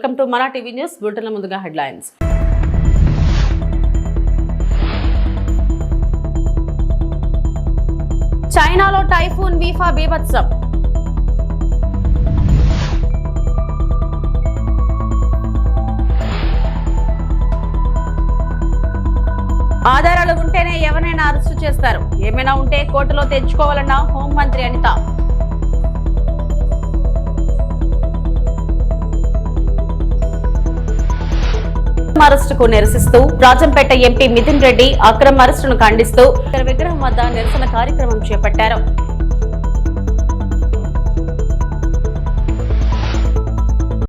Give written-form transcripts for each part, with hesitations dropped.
Welcome to మన TV news. బులెటిన్ల ముందుగా headlines. చైనాలో టైఫూన్ వీఫా బీభత్సం. ఆధారాలు ఉంటేనే ఎవరైనా అరెస్టు చేస్తారు. ఏమైనా ఉంటే కోర్టులో తెచ్చుకోవాలన్న హోంమంత్రి అనిత. అరెస్టుకు నిరసిస్తూ రాజంపేట ఎంపీ మిథున్ రెడ్డి అక్రమ అరెస్టును ఖండిస్తూ విగ్రహం వద్ద నిరసన కార్యక్రమం చేపట్టారు.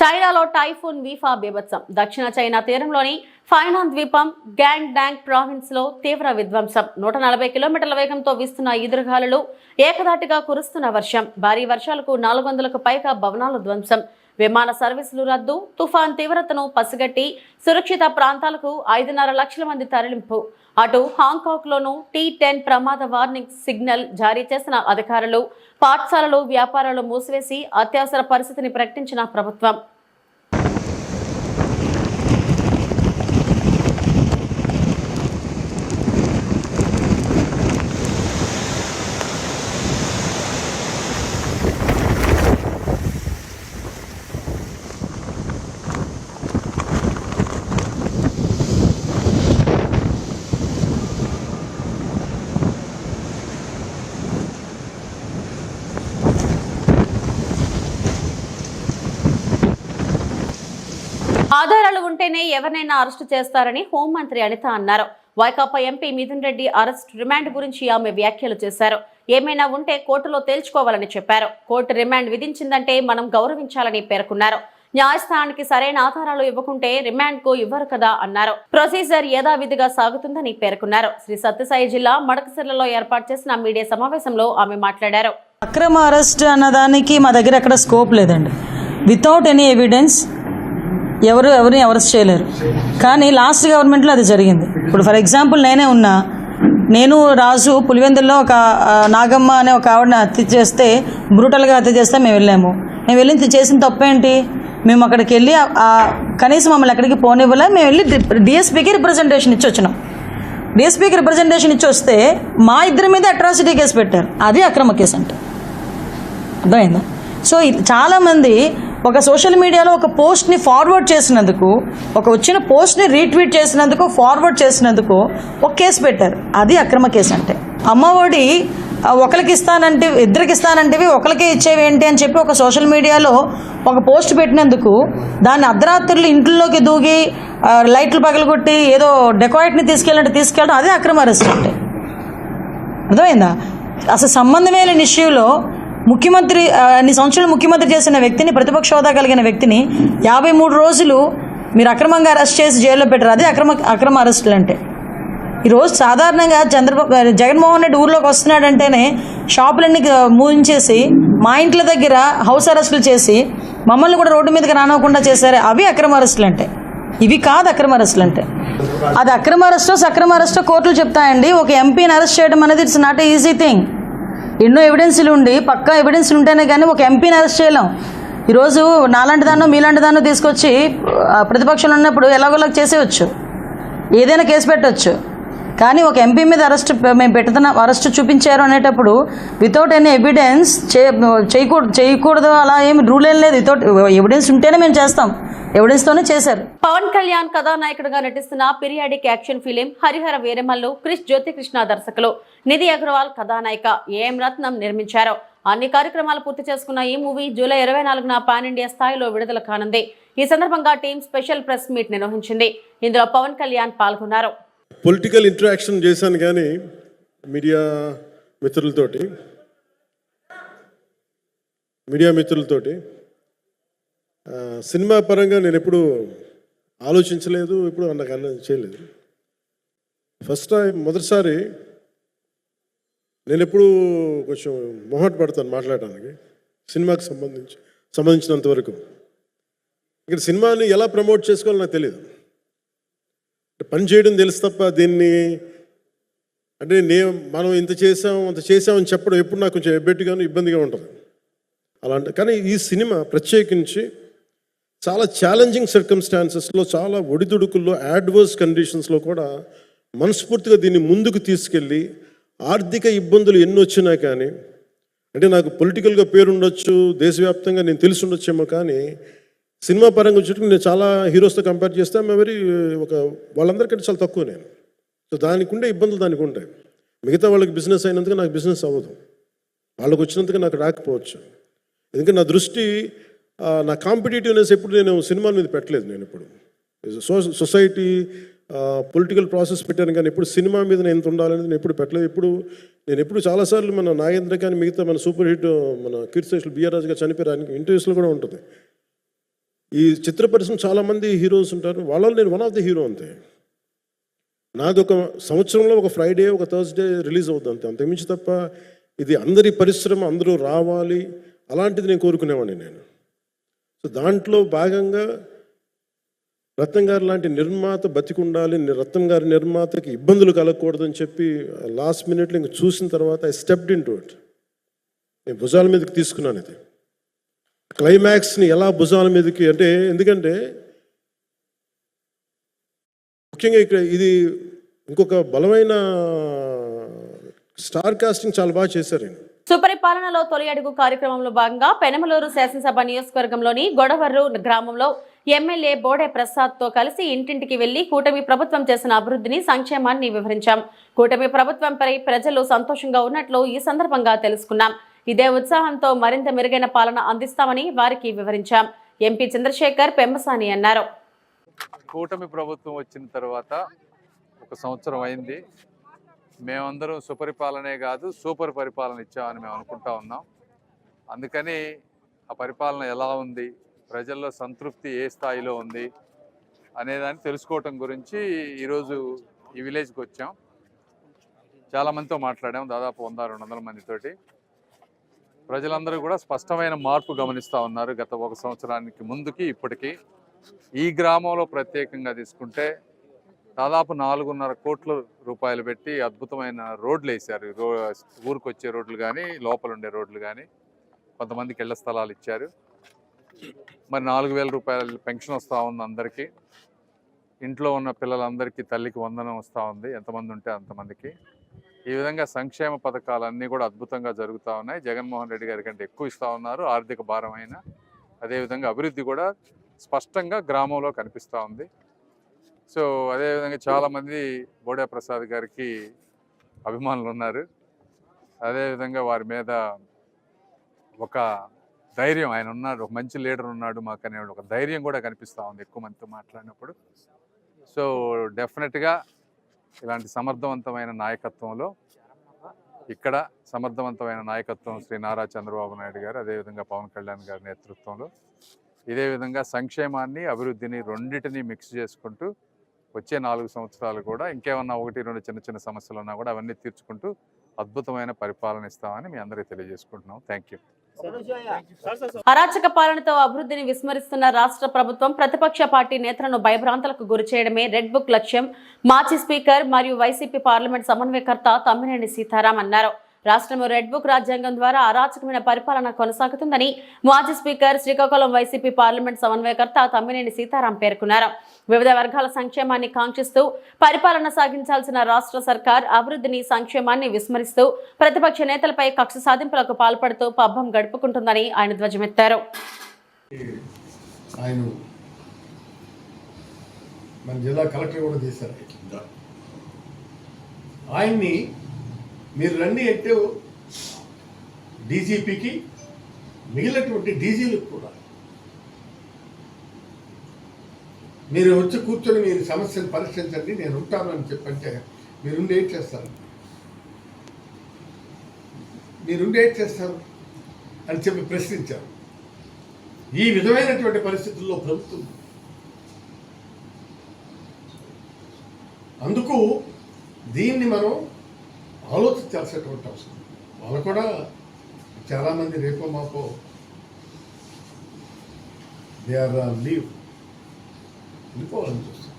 చైనాలో టైఫూన్ వీఫా బీభత్సం. దక్షిణ చైనా తీరంలోని ఫైనాన్ ద్వీపం గ్యాంగ్ డాంగ్ ప్రావిన్స్ లో తీవ్ర విధ్వంసం. 140 కిలోమీటర్ల వేగంతో వీస్తున్న ఈదురుగాలులు, ఏకధాటిగా కురుస్తున్న వర్షం, భారీ వర్షాలకు 400కు పైగా భవనాలు ధ్వంసం, విమాన సర్వీసులు రద్దు, తుఫాన్ తీవ్రతను పసిగట్టి సురక్షిత ప్రాంతాలకు 5.5 లక్షల మంది తరలింపు. అటు హాంకాంగ్ లోనూ T10 ప్రమాద వార్నింగ్ సిగ్నల్ జారీ చేసిన అధికారులు. పాఠశాలలు, వ్యాపారాలు మూసివేసి అత్యవసర పరిస్థితిని ప్రకటించిన ప్రభుత్వం. ఆధారాలు ఉంటేనే ఎవరినైనా అరెస్టు చేస్తారని హోంమంత్రి అనిత అన్నారు. Vaikapa MP Mithun Reddy arrest, remand గురించి ఆమె వ్యాఖ్యలు చేశారు. ఏమైనా ఉంటే కోర్టులో తేల్చుకోవాలని చెప్పారు. కోర్టు రిమాండ్ విధించిందంటే మనం గౌరవించాలని పేర్కొన్నారు. న్యాయస్థానానికి సరైన ఆధారాలు ఇవ్వకుంటే రిమాండ్ కు ఇవ్వరు కదా అన్నారు. ప్రొసీజర్ యథావిధిగా సాగుతుందని పేర్కొన్నారు. శ్రీ సత్యసాయి జిల్లా మడకసిర్లలో ఏర్పాటు చేసిన మీడియా సమావేశంలో ఆమె మాట్లాడారు. అక్రమ అరెస్ట్ అన్నదానికి మా దగ్గర ఎక్కడ స్కోప్ లేదండి. వితౌట్ ఎనీ ఎవిడెన్స్ ఎవరిని అరెస్ట్ చేయలేరు. కానీ లాస్ట్ గవర్నమెంట్లో అది జరిగింది. ఇప్పుడు ఫర్ ఎగ్జాంపుల్ నేను రాజు పులివెందుల్లో ఒక నాగమ్మ అనే ఒక ఆవిడని హత్య చేస్తే, బ్రూటల్గా హత్య చేస్తే మేము వెళ్ళి చేసిన తప్పేంటి? మేము అక్కడికి వెళ్ళి కనీసం మమ్మల్ని ఎక్కడికి పోనివ్వలే. మేము వెళ్ళి డిఎస్పీకి రిప్రజెంటేషన్ ఇచ్చి వచ్చినాం. డిఎస్పీకి రిప్రజెంటేషన్ ఇచ్చి వస్తే మా ఇద్దరి మీద అట్రాసిటీ కేసు పెట్టారు. అది అక్రమ కేసు అంటే అర్థమైందా? సో చాలామంది ఒక సోషల్ మీడియాలో ఒక పోస్ట్ని ఫార్వర్డ్ చేసినందుకు, వచ్చిన పోస్ట్ని రీట్వీట్ చేసినందుకు, ఫార్వర్డ్ చేసినందుకు ఒక కేసు పెట్టారు. అది అక్రమ కేసు అంటే. అమ్మఒడి ఒకరికి ఇస్తానంటే, ఇద్దరికి ఇస్తానంటివి ఒకరికే ఇచ్చేవి ఏంటి అని చెప్పి ఒక సోషల్ మీడియాలో ఒక పోస్ట్ పెట్టినందుకు దాన్ని అర్ధరాత్రులు ఇంట్లోకి దూగి లైట్లు పగలగొట్టి ఏదో డెకాయిట్ని తీసుకెళ్ళడం అదే అక్రమ అరెస్ట్ అంటే. అర్థమైందా? అసలు సంబంధమే లేని ఇష్యూలో ముఖ్యమంత్రి, అన్ని సంవత్సరాలు ముఖ్యమంత్రి చేసిన వ్యక్తిని, ప్రతిపక్ష హోదా కలిగిన వ్యక్తిని 53 రోజులు మీరు అక్రమంగా అరెస్ట్ చేసి జైల్లో పెట్టారు. అదే అక్రమ అరెస్టులు అంటే. ఈరోజు సాధారణంగా జగన్మోహన్ రెడ్డి ఊర్లోకి వస్తున్నాడంటేనే షాపులన్నీ మూయించేసి మా ఇంట్ల దగ్గర హౌస్ అరెస్టులు చేసి మమ్మల్ని కూడా రోడ్డు మీదకి రానివ్వకుండా చేశారు. అవి అక్రమ అరెస్టులు అంటే. ఇవి కాదు అక్రమ అరెస్టులు అంటే. అది అక్రమ అరెస్టో సక్రమ అరెస్టో కోర్టులు చెప్తాయండి. ఒక ఎంపీని అరెస్ట్ చేయడం అనేది it's not a easy thing. ఎన్నో ఎవిడెన్స్లు ఉండి, పక్కా ఎవిడెన్స్లు ఉంటేనే కానీ ఒక ఎంపీని అరెస్ట్ చేయలేం. ఈరోజు నాలాంటి దాన్నో మీలాంటి దాన్నో తీసుకొచ్చి ప్రతిపక్షంలో ఉన్నప్పుడు ఎలాగోలా చేసేయచ్చు, ఏదైనా కేసు పెట్టవచ్చు. కానీ ఒక ఎంపీ మీద మేము పెడుతున్నాం, అరెస్ట్ చూపించారు అనేటప్పుడు వితౌట్ ఎనీ ఎవిడెన్స్ చేయకూడదు. అలా ఏమి రూల్ ఏం లేదు. వితౌట్ ఎవిడెన్స్ ఉంటేనే మేము చేస్తాం. ఎవిడెన్స్తోనే చేశారు. పవన్ కళ్యాణ్ కథానాయకుడిగా నటిస్తున్న periodic action film Harihara Veeramallu Krish Jyothikrishna దర్శకులు, నిధి అగర్వాల్ కథానాయిక ఏఎం రత్నం నిర్మించారు. అన్ని కార్యక్రమాలు పూర్తి చేసుకున్న ఈ మూవీ జూలై 24న పాన్ ఇండియా స్థాయిలో విడుదల కానుంది. ఈ సందర్భంగా టీం స్పెషల్ ప్రెస్ మీట్ నిర్వహించింది. ఇందులో పవన్ కళ్యాణ్ పాల్గొన్నారు. పొలిటికల్ ఇంటరాక్షన్ చేశాను కానీ మీడియా మిత్రులతోటి సినిమా పరంగా నేను ఎప్పుడు ఆలోచించలేదు, ఎప్పుడు నాకు చేయలేదు. ఫస్ట్ టైం మొదటిసారి నేను ఎప్పుడు కొంచెం మొహమాట పడతాను మాట్లాడడానికి సినిమాకి సంబంధించినంత వరకు. ఇక్కడ సినిమాని ఎలా ప్రమోట్ చేసుకోవాలో నాకు తెలియదు. పని చేయడం తెలుసు తప్ప దీన్ని అంటే మనం ఇంత చేసామని చెప్పడం ఎప్పుడు నాకు కొంచెం ఎబ్బెట్టుగాను ఇబ్బందిగా ఉంటుంది. అలాంటి కానీ ఈ సినిమా ప్రత్యేకించి చాలా ఛాలెంజింగ్ సర్కమ్స్టాన్సెస్లో, చాలా ఒడిదుడుకుల్లో, యాడ్వర్స్ కండిషన్స్లో కూడా మనస్ఫూర్తిగా దీన్ని ముందుకు తీసుకెళ్ళి ఆర్థిక ఇబ్బందులు ఎన్ని వచ్చినా కానీ, అంటే నాకు పొలిటికల్గా పేరుండొచ్చు, దేశవ్యాప్తంగా నేను తెలిసి ఉండొచ్చేమో, కానీ సినిమా పరంగా వచ్చేటప్పుడు నేను చాలా హీరోస్తో కంపేర్ చేస్తే వెరీ వాళ్ళందరికంటే చాలా తక్కువ నేను. సో దానికి ఉండే ఇబ్బందులు దానికి ఉంటాయి. మిగతా వాళ్ళకి బిజినెస్ అయినందుకు నాకు బిజినెస్ అవ్వదు, వాళ్ళకు వచ్చినందుకు నాకు రాకపోవచ్చు. ఎందుకంటే నా దృష్టి, నా కాంపిటేటివ్నెస్ ఎప్పుడు నేను సినిమాల మీద పెట్టలేదు. నేను ఇప్పుడు సొసైటీ పొలిటికల్ ప్రాసెస్ పెట్టాను, కానీ ఎప్పుడు సినిమా మీద నేను ఎంత ఉండాలనేది నేను ఎప్పుడు పెట్టలేదు. నేను ఎప్పుడు చాలాసార్లు మన నాగేంద్ర కానీ మిగతా మన సూపర్ హిట్ మన కీర్తిశేషులు బిఆర్ రాజు గారు చనిపోయారు ఇంటర్వ్యూస్లో కూడా ఉంటుంది. ఈ చిత్ర పరిశ్రమ చాలామంది హీరోస్ ఉంటారు, వాళ్ళలో నేను వన్ ఆఫ్ ది హీరో అంతే. నాది ఒక సంవత్సరంలో ఒక ఫ్రైడే, ఒక థర్స్డే రిలీజ్ అవుతుంది అంతే, అంతకుమించి తప్ప ఇది అందరి పరిశ్రమ, అందరూ రావాలి అలాంటిది నేను కోరుకునేవాడిని నేను. సో దాంట్లో భాగంగా రత్నం గారు లాంటి నిర్మాత బతికుండాలి, రత్నం గారి నిర్మాతకి ఇబ్బందులు కలగకూడదని చెప్పి లాస్ట్ మినిట్లో ఇంక చూసిన తర్వాత I stepped in to it. నేను భుజాల మీదకి తీసుకున్నాను ఇది. క్లైమాక్స్ని ఎలా భుజాల మీదకి అంటే, ఎందుకంటే ముఖ్యంగా ఇక్కడ ఇది ఇంకొక బలమైన స్టార్ కాస్టింగ్ చాలా బాగా చేశారు. సుపరిపాలనలో తొలి అడుగు కార్యక్రమంలో భాగంగా పెనమలూరు శాసనసభ నియోజకవర్గంలోని గొడవర్రు గ్రామంలో ఎమ్మెల్యే బోడే ప్రసాద్ తో కలిసి ఇంటింటికి వెళ్లి కూటమి ప్రభుత్వం చేసిన అభివృద్ధిని, సంక్షేమాన్ని వివరించాం. కూటమి ప్రభుత్వంపై ప్రజలు సంతోషంగా ఉన్నట్లు ఈ సందర్భంగా తెలుసుకున్నాం. ఇదే ఉత్సాహంతో మరింత మెరుగైన పాలన అందిస్తామని వారికి వివరించాం. ఎంపీ చంద్రశేఖర్ పెమ్మసాని అన్నారు. కూటమి ప్రభుత్వం వచ్చిన తర్వాత 1 సంవత్సరం అయింది. మేమందరం సుపరిపాలనే కాదు, సూపర్ పరిపాలన ఇచ్చామని మేము అనుకుంటా ఉన్నాం. అందుకని ఆ పరిపాలన ఎలా ఉంది, ప్రజల్లో సంతృప్తి ఏ స్థాయిలో ఉంది అనేదాన్ని తెలుసుకోవటం గురించి ఈరోజు ఈ విలేజ్కి వచ్చాం. చాలామందితో మాట్లాడాం, దాదాపు 100-200 మందితోటి. ప్రజలందరూ కూడా స్పష్టమైన మార్పు గమనిస్తూ ఉన్నారు గత 1 సంవత్సరానికి ముందుకి ఇప్పటికీ. ఈ గ్రామంలో ప్రత్యేకంగా తీసుకుంటే దాదాపు 4.5 కోట్ల రూపాయలు పెట్టి అద్భుతమైన రోడ్లు వేశారు. ఊరికి వచ్చే రోడ్లు కానీ, లోపల ఉండే రోడ్లు కానీ, కొంతమందికి ఇళ్ల స్థలాలు ఇచ్చారు. మరి 4,000 రూపాయల పెన్షన్ వస్తూ ఉంది అందరికీ. ఇంట్లో ఉన్న పిల్లలందరికీ తల్లికి వందనం వస్తూ ఉంది, ఎంతమంది ఉంటే అంతమందికి. ఈ విధంగా సంక్షేమ పథకాలన్నీ కూడా అద్భుతంగా జరుగుతూ ఉన్నాయి. జగన్మోహన్ రెడ్డి గారి కంటే ఎక్కువ ఇస్తూ ఉన్నారు, ఆర్థిక భారమైన. అదేవిధంగా అభివృద్ధి కూడా స్పష్టంగా గ్రామంలో కనిపిస్తూ ఉంది. సో అదేవిధంగా చాలామంది బోడే ప్రసాద్ గారికి అభిమానులు ఉన్నారు. అదేవిధంగా వారి మీద ఒక ధైర్యం, ఆయన ఉన్నాడు, ఒక మంచి లీడర్ ఉన్నాడు మాకు అనే ఒక ధైర్యం కూడా కనిపిస్తూ ఉంది ఎక్కువ మందితో మాట్లాడినప్పుడు. సో డెఫినెట్గా ఇలాంటి సమర్థవంతమైన నాయకత్వంలో, ఇక్కడ సమర్థవంతమైన నాయకత్వం శ్రీ నారా చంద్రబాబు నాయుడు గారు, అదేవిధంగా పవన్ కళ్యాణ్ గారి నేతృత్వంలో ఇదే విధంగా సంక్షేమాన్ని, అభివృద్ధిని రెండింటినీ మిక్స్ చేసుకుంటూ వచ్చే 4 సంవత్సరాలు కూడా ఇంకేమన్నా 1-2 చిన్న సమస్యలు ఉన్నా కూడా అవన్నీ తీర్చుకుంటూ అద్భుతమైన పరిపాలన ఇస్తామని మీ అందరికీ తెలియజేసుకుంటున్నాం. Thank you. అరాచక పాలనతో అభివృద్ధిని విస్మరిస్తున్న రాష్ట్ర ప్రభుత్వం ప్రతిపక్ష పార్టీ నేతలను భయభ్రాంతులకు గురి చేయడమే రెడ్ బుక్ లక్ష్యం. మాజీ స్పీకర్ మరియు వైసీపీ పార్లమెంట్ సమన్వయకర్త తమ్మినేని సీతారాం అన్నారు. రాష్ట్రంలో రెడ్ బుక్ రాజ్యాంగం ద్వారా అరాచకమైన పరిపాలన కొనసాగుతుందని మాజీ స్పీకర్, శ్రీకాకుళం వైసీపీ పార్లమెంట్ సమన్వయకర్త తమ్మినేని సీతారాం పేర్కొన్నారు. వివిధ వర్గాల సంక్షేమాన్ని కాంక్షిస్తూ పరిపాలన సాగించాల్సిన రాష్ట్ర సర్కార్ అభివృద్ధిని, సంక్షేమాన్ని విస్మరిస్తూ ప్రతిపక్ష నేతలపై కక్ష సాధింపులకు పాల్పడుతూ పబ్బం గడుపుకుంటుందని ఆయన ధ్వజమెత్తారు. మన జిల్లా కలెక్టర్ కూడా చేశారు. ఆయన్ని మీరు రండి అంటే డీజీపీకి, మిగిలినటువంటి డీజీలకు కూడా మీరు వచ్చి కూర్చొని మీరు సమస్యను పరిష్కరించండి, నేను ఉంటాను అని చెప్పంటే మీరుండి ఏం చేస్తారు? మీరుండి ఏం చేస్తారు అని చెప్పి ప్రశ్నించారు. ఈ విధమైనటువంటి పరిస్థితుల్లో ప్రభుత్వం, అందుకు దీన్ని మనం ఆలోచించాల్సినటువంటి అవసరం. వాళ్ళు కూడా చాలామంది రేపో మాపో దే ఆర్ లీవ్ వెళ్ళిపోవాలని చూస్తారు.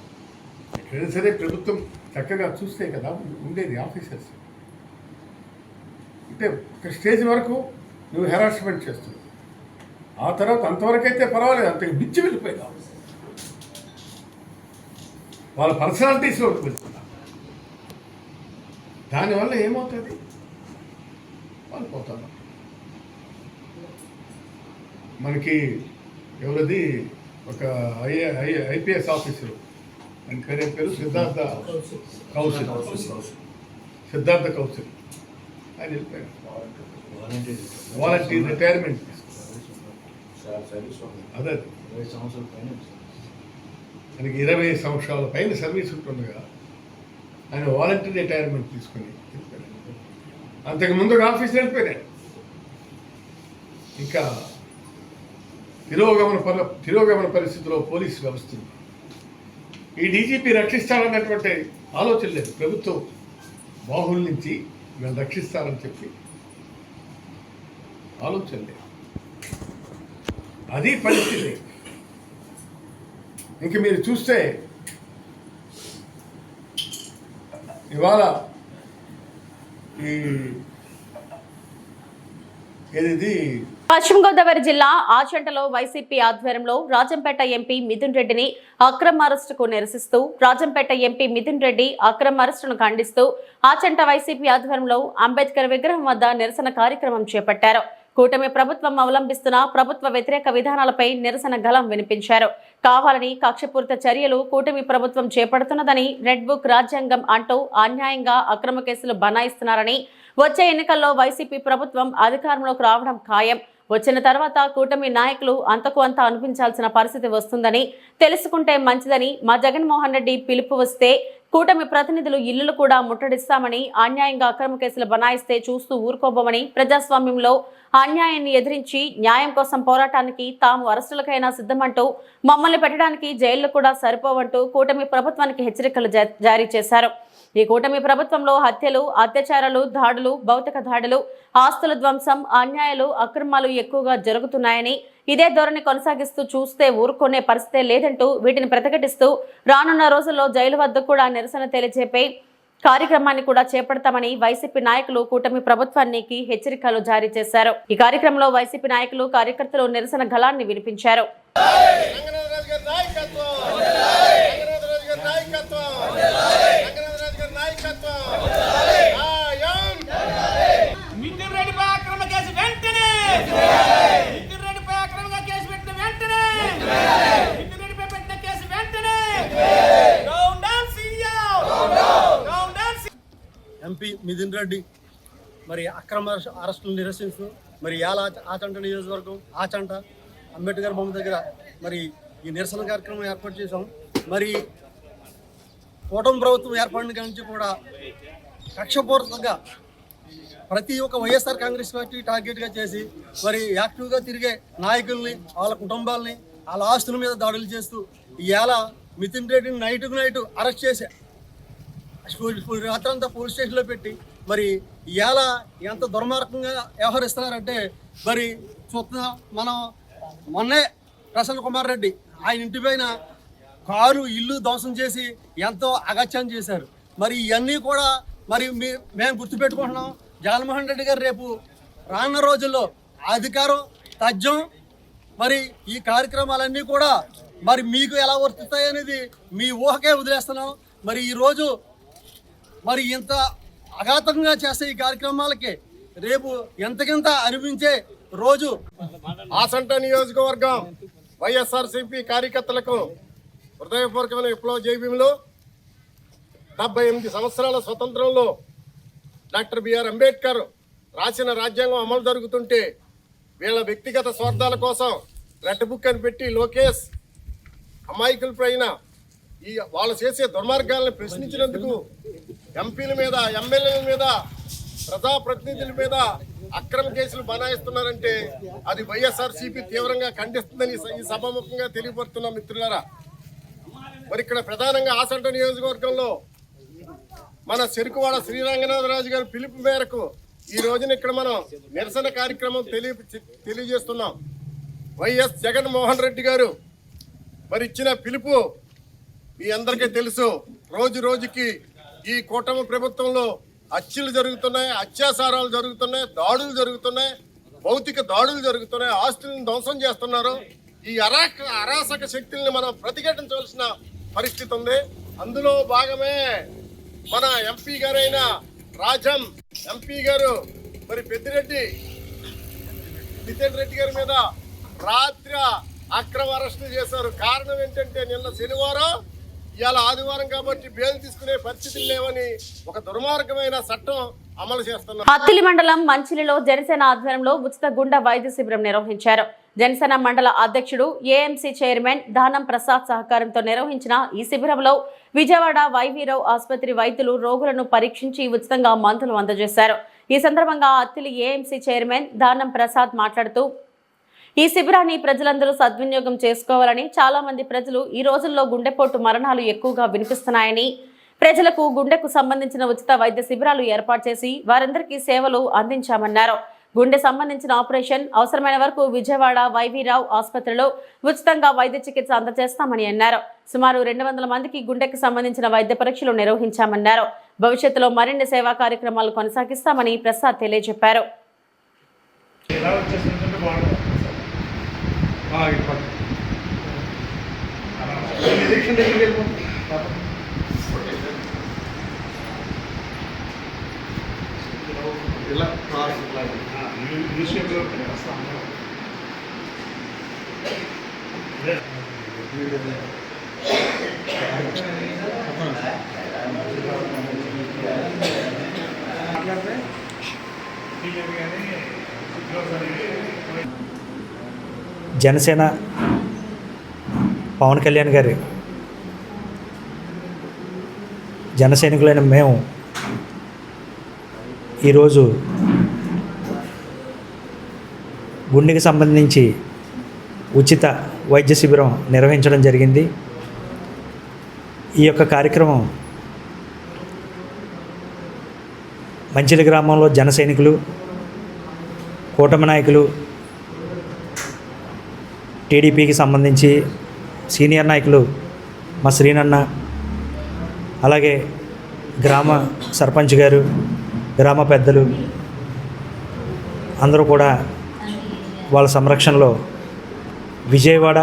ఎక్కడైనా సరే ప్రభుత్వం చక్కగా చూస్తే కదా ఉండేది ఆఫీసర్స్. అంటే ఒక స్టేజ్ వరకు నువ్వు హెరాస్మెంట్ చేస్తున్నావు, ఆ తర్వాత అంతవరకు అయితే పర్వాలేదు, అంతకు మించి వెళ్ళిపోయింది. వాళ్ళ పర్సనాలిటీస్లోకి వెళ్తున్నారు. దానివల్ల ఏమవుతుంది, వాళ్ళు పోతారు. మనకి ఎవరిది ఒక ఐపీఎస్ ఆఫీసరు, ఆయన పేరు సిద్ధార్థ కౌశల్, ఆయన వెళ్ళిపోయారు. వాలంటీర్ రిటైర్మెంట్ అదే ఆయనకి 20 సంవత్సరాల పైన సర్వీస్ ఉంటుండగా ఆయన వాలంటీర్ రిటైర్మెంట్ తీసుకుని వెళ్ళిపోయాడు. అంతకుముందు ఒక ఆఫీస్ వెళ్ళిపోయాడు. ఇంకా తిరోగమన పరిస్థితిలో పోలీసు వ్యవస్థ ఈ డీజీపీ రక్షిస్తారన్నటువంటి ఆలోచన లేదు. ప్రభుత్వం బాహుల నుంచి వీళ్ళు రక్షిస్తారని చెప్పి ఆలోచన లేదు. అది పరిస్థితి. ఇంక మీరు చూస్తే ఇవాళ ఏది పశ్చిమ గోదావరి జిల్లా ఆచంటలో వైసీపీ ఆధ్వర్యంలో రాజంపేట ఎంపీ మిథున్ రెడ్డిని అక్రమ అరెస్టుకు నిరసిస్తూ రాజంపేట ఎంపీ మిథున్ రెడ్డి అక్రమ అరెస్టును ఖండిస్తూ ఆచంట వైసీపీ ఆధ్వర్యంలో అంబేద్కర్ విగ్రహం వద్ద నిరసన కార్యక్రమం చేపట్టారు. కూటమి ప్రభుత్వం అవలంబిస్తున్న ప్రభుత్వ వ్యతిరేక విధానాలపై నిరసన గళం వినిపించారు. కావాలని కక్షపూరిత చర్యలు కూటమి ప్రభుత్వం చేపడుతున్నదని, రెడ్ బుక్ రాజ్యాంగం అంటూ అన్యాయంగా అక్రమ కేసులు బనాయిస్తున్నారని, వచ్చే ఎన్నికల్లో వైసీపీ ప్రభుత్వం అధికారంలోకి రావడం ఖాయం, వచ్చిన తర్వాత కూటమి నాయకులు అంతకు అంత అనిపించాల్సిన పరిస్థితి వస్తుందని తెలుసుకుంటే మంచిదని, మా జగన్మోహన్ రెడ్డి పిలుపు వస్తే కూటమి ప్రతినిధులు ఇల్లులు కూడా ముట్టడిస్తామని, అన్యాయంగా అక్రమ కేసులు బనాయిస్తే చూస్తూ ఊరుకోబోమని, ప్రజాస్వామ్యంలో అన్యాయాన్ని ఎదిరించి న్యాయం కోసం పోరాటానికి తాము అరెస్టులకైనా సిద్ధమంటూ మమ్మల్ని పెట్టడానికి జైళ్లు కూడా సరిపోవంటూ కూటమి ప్రభుత్వానికి హెచ్చరికలు జారీ చేశారు. ఈ కూటమి ప్రభుత్వంలో హత్యలు, అత్యాచారాలు, దాడులు, భౌతిక దాడులు, ఆస్తుల ధ్వంసం, అన్యాయాలు, అక్రమాలు ఎక్కువగా జరుగుతున్నాయని, ఇదే ధోరణి కొనసాగిస్తూ చూస్తే ఊరుకునే పరిస్థితే లేదంటూ వీటిని ప్రతిఘటిస్తూ రానున్న రోజుల్లో జైలు వద్ద కూడా నిరసన తెలియజేపే కార్యక్రమాన్ని కూడా చేపడతామని వైసీపీ నాయకులు కూటమి ప్రభుత్వానికి హెచ్చరికలు జారీ చేశారు. ఈ కార్యక్రమంలో వైసీపీ నాయకులు, కార్యకర్తలు నిరసన గళాన్ని వినిపించారు. ఎంపీ మిథున్ రెడ్డి మరి అక్రమ అరెస్టులు నిరసిస్తూ మరి ఆచంట నియోజకవర్గం ఆచంట అంబేద్కర్ బొమ్మ దగ్గర మరి ఈ నిరసన కార్యక్రమం ఏర్పాటు చేశాం. మరి కూటమి ప్రభుత్వం ఏర్పడిన నుంచి కూడా కక్షపూర్వకంగా ప్రతి ఒక్క వైఎస్ఆర్ కాంగ్రెస్ పార్టీ టార్గెట్గా చేసి మరి యాక్టివ్గా తిరిగే నాయకుల్ని, వాళ్ళ కుటుంబాలని, వాళ్ళ ఆస్తుల మీద దాడులు చేస్తూ ఇవాళ మిథున్ రెడ్డిని నైట్ అరెస్ట్ చేశా, రాత్రంతా పోలీస్ స్టేషన్లో పెట్టి మరి ఇవాళ ఎంత దుర్మార్గంగా వ్యవహరిస్తున్నారంటే మరి చూస్తున్నా. మనం మొన్నే ప్రసన్న కుమార్ రెడ్డి ఆయన ఇంటి పైన కారు, ఇల్లు ధ్వంసం చేసి ఎంతో అగత్యం చేశారు. మరి ఇవన్నీ కూడా మరి మేము గుర్తుపెట్టుకుంటున్నాం. జగన్మోహన్ రెడ్డి గారు రేపు రానున్న రోజుల్లో అధికారం తథ్యం మరి ఈ కార్యక్రమాలన్నీ కూడా మరి మీకు ఎలా వర్తిస్తాయి అనేది మీ ఊహకే వదిలేస్తున్నాం. మరి ఈరోజు మరి ఇంత అఘాతంగా చేసే ఈ కార్యక్రమాలకి రేపు ఎంతకింత అనిపించే రోజు. ఆచంట నియోజకవర్గం వైఎస్ఆర్సీపీ కార్యకర్తలకు హృదయపూర్వకమైన విప్లవ జైభీములు. 78 సంవత్సరాల స్వతంత్రంలో డాక్టర్ బిఆర్ అంబేద్కర్ రాసిన రాజ్యాంగం అమలు జరుగుతుంటే వీళ్ళ వ్యక్తిగత స్వార్థాల కోసం రెడ్ బుక్ అని పెట్టి లోకేష్ అమాయకుల పైన వాళ్ళు చేసే దుర్మార్గాలను ప్రశ్నించినందుకు ఎంపీల మీద, ఎమ్మెల్యేల మీద, ప్రజాప్రతినిధుల మీద అక్రమ కేసులు బనాయిస్తున్నారంటే అది వైఎస్ఆర్సీపీ తీవ్రంగా ఖండిస్తుందని ఈ సభాముఖంగా తెలియపడుతున్న మిత్రులారా. మరి ఇక్కడ ప్రధానంగా ఆచంట నియోజకవర్గంలో మన చెరుకువాడ శ్రీరంగనాథరాజు గారి పిలుపు మేరకు ఈ రోజున ఇక్కడ మనం నిరసన కార్యక్రమం తెలియజేస్తున్నాం. వైఎస్ జగన్మోహన్ రెడ్డి గారు మరి ఇచ్చిన పిలుపు మీ అందరికీ తెలుసు. రోజు రోజుకి ఈ కూటమి ప్రభుత్వంలో హత్యలు జరుగుతున్నాయి, అత్యాచారాలు జరుగుతున్నాయి, దాడులు జరుగుతున్నాయి, భౌతిక దాడులు జరుగుతున్నాయి, ఆస్తులను ధ్వంసం చేస్తున్నారు. ఈ అరాచక శక్తుల్ని మనం ప్రతిఘటించవలసిన పరిస్థితి ఉంది. అందులో భాగమే మన ఎంపీ గారైన రాజం ఎంపీ గారు మరి పెద్దిరెడ్డి నితిన్ రెడ్డి గారి మీద రాత్రి అక్రమ అరెస్టులు చేశారు. కారణం ఏంటంటే నిన్న శనివారం, ఇవాళ ఆదివారం కాబట్టి బెయిల్ తీసుకునే పరిస్థితులు లేవని ఒక దుర్మార్గమైన చట్టం అమలు చేస్తున్నారు. అత్తిలి మండలం మంచిలిలో జనసేన ఆధ్వర్యంలో ఉచిత గుండె వైద్య శిబిరం నిర్వహించారు. జనసేన మండల అధ్యక్షుడు ఏఎంసీ చైర్మన్ దానం ప్రసాద్ సహకారంతో నిర్వహించిన ఈ శిబిరంలో విజయవాడ వైవీరావు ఆసుపత్రి వైద్యులు రోగులను పరీక్షించి ఉచితంగా మందులు అందజేశారు. ఈ సందర్భంగా అత్తిలి ఏఎంసీ చైర్మన్ దానం ప్రసాద్ మాట్లాడుతూ ఈ శిబిరాన్ని ప్రజలందరూ సద్వినియోగం చేసుకోవాలని, చాలా మంది ప్రజలు ఈ రోజుల్లో గుండెపోటు మరణాలు ఎక్కువగా వినిపిస్తున్నాయని, ప్రజలకు గుండెకు సంబంధించిన ఉచిత వైద్య శిబిరాలు ఏర్పాటు చేసి వారందరికీ సేవలు అందించామన్నారు. గుండె సంబంధించిన ఆపరేషన్ అవసరమైన వరకు విజయవాడ వైవీరావు ఆసుపత్రిలో ఉచితంగా వైద్య చికిత్స అందజేస్తామని అన్నారు. సుమారు 200 మందికి గుండెకు సంబంధించిన వైద్య పరీక్షలు నిర్వహించామన్నారు. భవిష్యత్తులో మరిన్ని సేవా కార్యక్రమాలు కొనసాగిస్తామని ప్రసాద్ తెలియజెప్పారు. జనసేన పవన్ కళ్యాణ్ గారి జన సైనికులైన మేము ఈరోజు గుండెకి సంబంధించి ఉచిత వైద్య శిబిరం నిర్వహించడం జరిగింది. ఈ యొక్క కార్యక్రమం మంచిలి గ్రామంలో జన సైనికులు, కూటమి నాయకులు, టీడీపీకి సంబంధించి సీనియర్ నాయకులు మా శ్రీనన్న, అలాగే గ్రామ సర్పంచ్ గారు, గ్రామ పెద్దలు అందరూ కూడా వాళ్ళ సంరక్షణలో విజయవాడ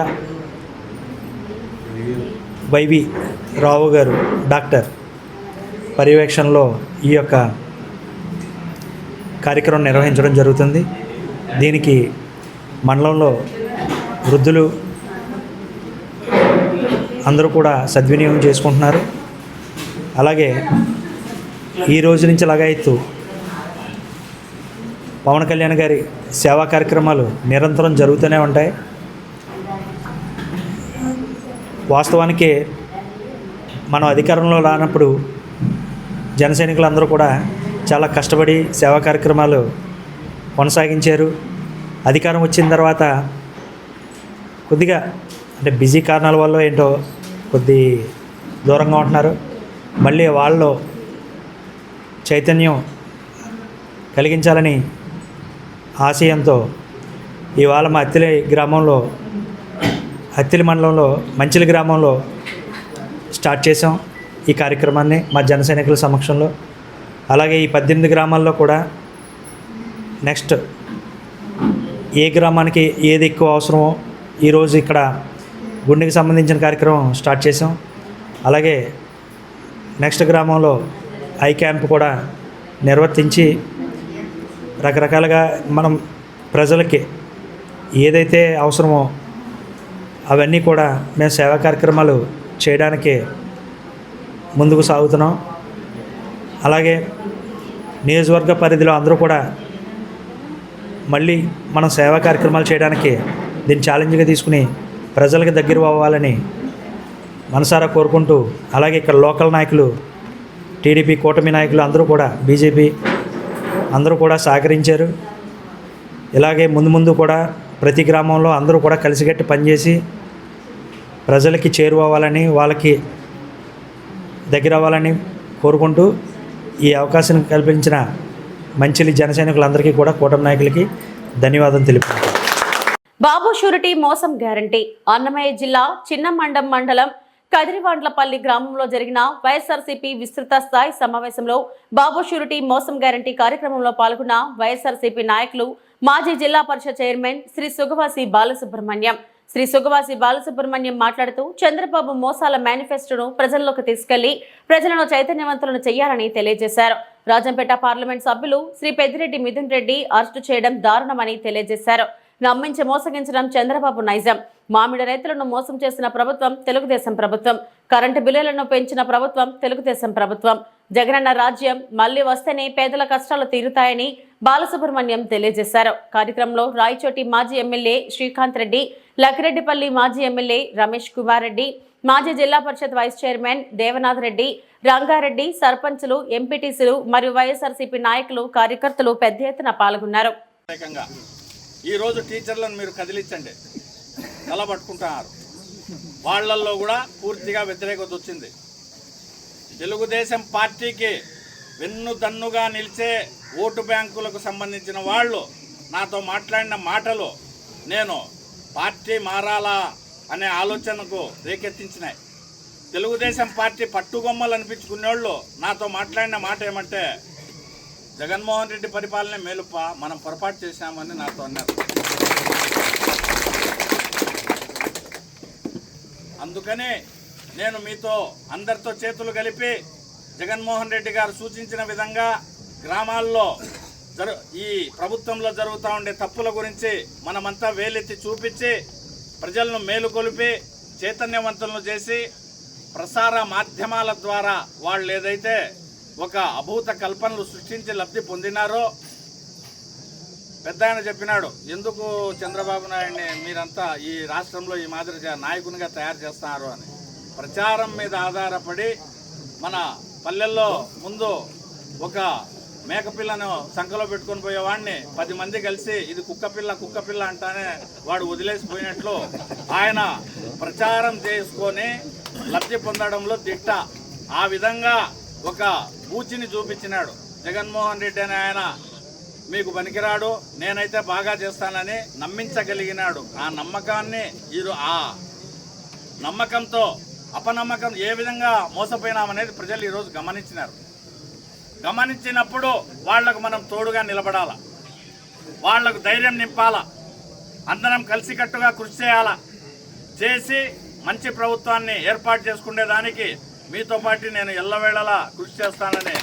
వైవి రావు గారు డాక్టర్ పర్యవేక్షణలో ఈ యొక్క కార్యక్రమం నిర్వహించడం జరుగుతుంది. దీనికి మండలంలో వృద్ధులు అందరూ కూడా సద్వినియోగం చేసుకుంటున్నారు. అలాగే ఈ రోజు నుంచి లగాయత్తు పవన్ కళ్యాణ్ గారి సేవా కార్యక్రమాలు నిరంతరం జరుగుతూనే ఉంటాయి. వాస్తవానికి మనం అధికారంలో రానప్పుడు జన సైనికులందరూ కూడా చాలా కష్టపడి సేవా కార్యక్రమాలు కొనసాగించారు. అధికారం వచ్చిన తర్వాత కొద్దిగా అంటే బిజీ కారణాల వల్ల ఏంటో కొద్ది దూరంగా ఉంటున్నారు. మళ్ళీ వాళ్ళలో చైతన్యం కలిగించాలని ఆశయంతో ఇవాళ మా అత్తిలి మండలంలో మంచిలి గ్రామంలో స్టార్ట్ చేసాం ఈ కార్యక్రమాన్ని మా జన సైనికుల సమక్షంలో. అలాగే ఈ 18 గ్రామాల్లో కూడా నెక్స్ట్ ఏ గ్రామానికి ఏది ఎక్కువ అవసరమో ఈరోజు ఇక్కడ గుండెకి సంబంధించిన కార్యక్రమం స్టార్ట్ చేసాం. అలాగే నెక్స్ట్ గ్రామంలో ఐ క్యాంప్ కూడా నిర్వర్తించి రకరకాలుగా మనం ప్రజలకి ఏదైతే అవసరమో అవన్నీ కూడా మేము సేవా కార్యక్రమాలు చేయడానికి ముందుకు సాగుతున్నాం. అలాగే నియోజకవర్గ పరిధిలో అందరూ కూడా మళ్ళీ మనం సేవా కార్యక్రమాలు చేయడానికి దీన్ని ఛాలెంజ్గా తీసుకుని ప్రజలకు దగ్గర అవ్వాలని మనసారా కోరుకుంటూ, అలాగే ఇక్కడ లోకల్ నాయకులు, టీడీపీ కూటమి నాయకులు అందరూ కూడా, బీజేపీ అందరూ కూడా సహకరించారు. ఇలాగే ముందు కూడా ప్రతి గ్రామంలో అందరూ కూడా కలిసికట్టి పనిచేసి ప్రజలకి చేరువవ్వాలని, వాళ్ళకి దగ్గర అవ్వాలని కోరుకుంటూ ఈ అవకాశం కల్పించిన మంచిలి జన సైనికులందరికీ కూడా కూటమి నాయకులకి ధన్యవాదం తెలుపుతున్నాను. బాబు షూరిటీ మోసం గ్యారంటీ. అన్నమయ్య జిల్లా చిన్నమండం మండలం కదిరివాండ్లపల్లి గ్రామంలో జరిగిన వైఎస్ఆర్సీపీ విస్తృత స్థాయి సమావేశంలో బాబు షూరిటీ మోసం గ్యారంటీ కార్యక్రమంలో పాల్గొన్న వైఎస్ఆర్సీపీ నాయకులు మాజీ జిల్లా పరిషత్ చైర్మన్ శ్రీ సుగవాసి బాలసుబ్రహ్మణ్యం. శ్రీ సుగవాసి బాలసుబ్రహ్మణ్యం మాట్లాడుతూ చంద్రబాబు మోసాల మేనిఫెస్టోను ప్రజల్లోకి తీసుకెళ్లి ప్రజలను చైతన్యవంతులను చేయాలని తెలియజేశారు. రాజంపేట పార్లమెంట్ సభ్యులు శ్రీ పెద్దిరెడ్డి మిథున్ రెడ్డి అరెస్టు చేయడం దారుణమని తెలియజేశారు. నమ్మించి మోసగించడం చంద్రబాబు నైజం. మామిడి రైతులను మోసం చేసిన ప్రభుత్వం తెలుగుదేశం ప్రభుత్వం. కరెంటు బిల్లులను పెంచిన ప్రభుత్వం తెలుగుదేశం ప్రభుత్వం. జగనన్న రాజ్యం మళ్లీ వస్తేనే పేదల కష్టాలు తీరుతాయని బాలసుబ్రహ్మణ్యం తెలియజేశారు. కార్యక్రమంలో రాయచోటి మాజీ ఎమ్మెల్యే శ్రీకాంత్ రెడ్డి, లక్కిరెడ్డిపల్లి మాజీ ఎమ్మెల్యే రమేష్ కుమార్ రెడ్డి, మాజీ జిల్లా పరిషత్ వైస్ చైర్మన్ దేవనాథ్ రెడ్డి, రంగారెడ్డి, సర్పంచులు, ఎంపీటీసీలు మరియు వైఎస్ఆర్సీపీ నాయకులు, కార్యకర్తలు పెద్ద ఎత్తున పాల్గొన్నారు. ఈరోజు టీచర్లను మీరు కదిలించండి, తలబట్టుకుంటున్నారు. వాళ్ళల్లో కూడా పూర్తిగా వ్యతిరేకత వచ్చింది. తెలుగుదేశం పార్టీకి వెన్నుదన్నుగా నిలిచే ఓటు బ్యాంకులకు సంబంధించిన వాళ్ళు నాతో మాట్లాడిన మాటలు నేను పార్టీ మారాలా అనే ఆలోచనకు రేకెత్తించినాయి. తెలుగుదేశం పార్టీ పట్టుగొమ్మలు అనిపించుకునేవాళ్ళు నాతో మాట్లాడిన మాట ఏమంటే, జగన్మోహన్ రెడ్డి పరిపాలనే మేలుప్ప, మనం పొరపాటు చేశామని నాతో అన్నారు. అందుకని నేను మీతో అందరితో చేతులు కలిపి జగన్మోహన్ రెడ్డి గారు సూచించిన విధంగా గ్రామాల్లో ఈ ప్రభుత్వంలో జరుగుతూ ఉండే తప్పుల గురించి మనమంతా వేలెత్తి చూపించి ప్రజలను మేలుకొలిపి చైతన్యవంతులను చేసి ప్రసార మాధ్యమాల ద్వారా వాళ్ళు ఏదైతే ఒక అభూత కల్పనలు సృష్టించి లబ్ధి పొందినారో, పెద్ద ఆయన చెప్పినాడు, ఎందుకు చంద్రబాబు నాయుడిని మీరంతా ఈ రాష్ట్రంలో ఈ మాదిరిగా నాయకునిగా తయారు చేస్తున్నారు అని. ప్రచారం మీద ఆధారపడి మన పల్లెల్లో ముందు ఒక మేకపిల్లను సంఖలో పెట్టుకొని పోయేవాడిని 10 మంది కలిసి ఇది కుక్కపిల్ల అంటానే వాడు వదిలేసిపోయినట్లు ఆయన ప్రచారం చేసుకొని లబ్ధి పొందడంలో దిట్ట. ఆ విధంగా ఒక బూచిని చూపించినాడు. జగన్మోహన్ రెడ్డి అనే ఆయన మీకు పనికిరాడు, నేనైతే బాగా చేస్తానని నమ్మించగలిగినాడు. ఆ నమ్మకాన్ని ఆ నమ్మకంతో అపనమ్మకం ఏ విధంగా మోసపోయినామనేది ప్రజలు ఈరోజు గమనించినారు. గమనించినప్పుడు వాళ్లకు మనం తోడుగా నిలబడాల, వాళ్లకు ధైర్యం నింపాల, అందరం కలిసికట్టుగా కృషి చేయాల. చేసి మంచి ప్రభుత్వాన్ని ఏర్పాటు చేసుకునేదానికి మీతో పాటు నేను ఎల్లవేళలా కృషి చేస్తానని.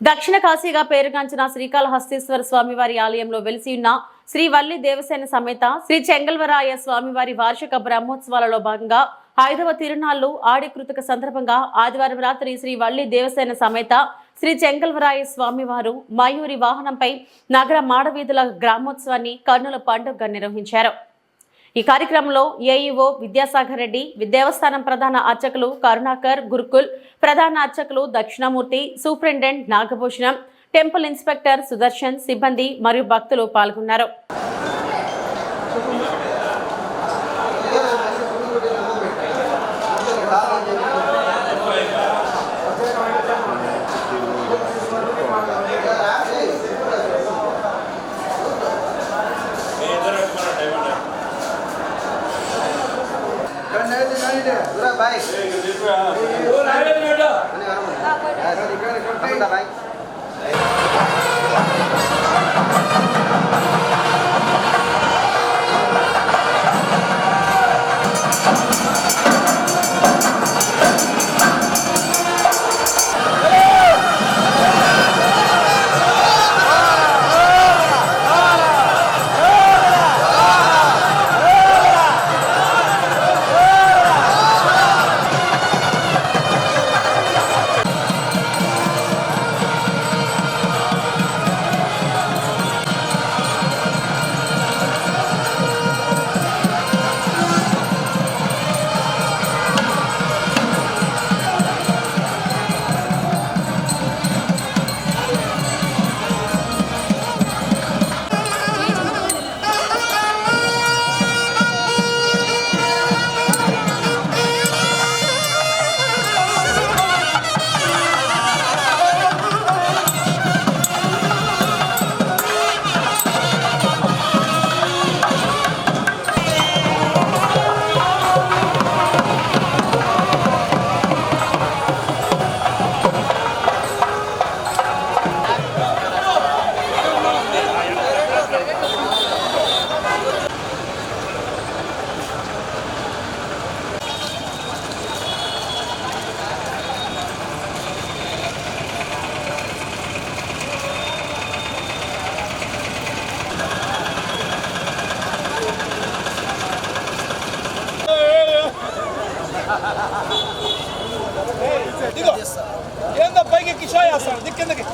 దక్షిణ కాశీగా పేరుగాంచిన శ్రీకాళహస్తీశ్వర స్వామివారి ఆలయంలో వెలిసి ఉన్న శ్రీ వల్లి దేవసేన సమేత శ్రీ చెంగల్వరాయ స్వామివారి వార్షిక బ్రహ్మోత్సవాలలో భాగంగా 5వ తిరునాళ్లు ఆడి కృతిక సందర్భంగా ఆదివారం రాత్రి శ్రీ వల్లి దేవసేన సమేత శ్రీ చెంగల్వరాయ స్వామివారు మయూరి వాహనంపై నగర మాడవీధుల గ్రామోత్సవాన్ని కన్నుల పండుగగా నిర్వహించారు. ఈ కార్యక్రమంలో ఏఈఓ విద్యాసాగర్ రెడ్డి, దేవస్థానం ప్రధాన అర్చకులు కరుణాకర్, గురుకుల్ ప్రధాన అర్చకులు Dakshinamurthy, superintendent Nagabhushanam, temple inspector Sudarshan, సిబ్బంది మరియు భక్తులు పాల్గొన్నారు. ఏందో పైకి కిషోయ్ వేస్తాడు దిక్కిందకి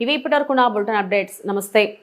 ఇవి ఇప్పటివరకు నా బులెటిన్ అప్డేట్స్. నమస్తే.